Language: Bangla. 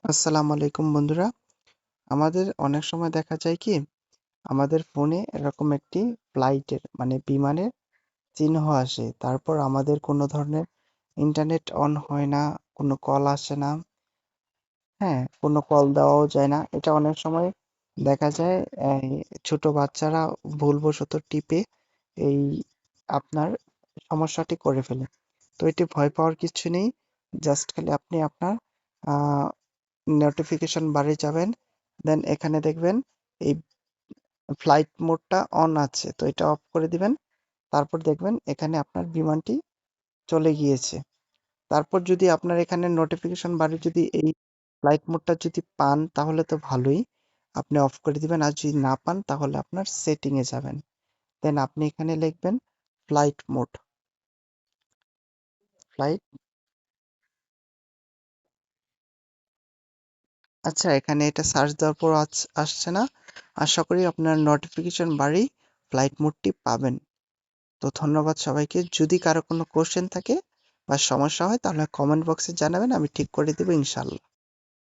আসসালামু আলাইকুম বন্ধুরা। আমাদের অনেক সময় দেখা যায় কি আমাদের ফোনে এরকম একটি ফ্লাইটের বিমানের চিহ্ন আসে, তারপর আমাদের কোনো ধরনের ইন্টারনেট অন হয় না, কোনো কল আসে না। হ্যাঁ, কোনো কল দেওয়াও যায় না। এটা অনেক সময় দেখা যায় এই ছোট বাচ্চারা ভুলবশত টিপে এই আপনার সমস্যাটি করে ফেলে। তো এটি ভয় পাওয়ার কিছু নেই। জাস্ট খালি আপনি আপনার নোটিফিকেশন বারে যাবেন, দেন এখানে দেখবেন এই ফ্লাইট মোডটা অন আছে, তো এটা অফ করে দিবেন। তারপর দেখবেন এখানে আপনার বিমানটি চলে গিয়েছে। তারপর যদি আপনার এখানে নোটিফিকেশন বারে যদি এই ফ্লাইট মোডটা যদি পান তাহলে তো ভালোই, আপনি অফ করে দিবেন। আর যদি না পান তাহলে আপনার সেটিং এ যাবেন, দেন আপনি এখানে লিখবেন ফ্লাইট মোড। ফ্লাইট আচ্ছা, এখানে এটা সার্চ দেওয়ার পর আসছে না। আশা করি আপনার নোটিফিকেশন বারেই ফ্লাইট মোডটি পাবেন। তো ধন্যবাদ সবাইকে। যদি কারো কোনো কোশ্চেন থাকে বা সমস্যা হয় তাহলে কমেন্ট বক্সে জানাবেন, আমি ঠিক করে দেবো ইনশাল্লাহ।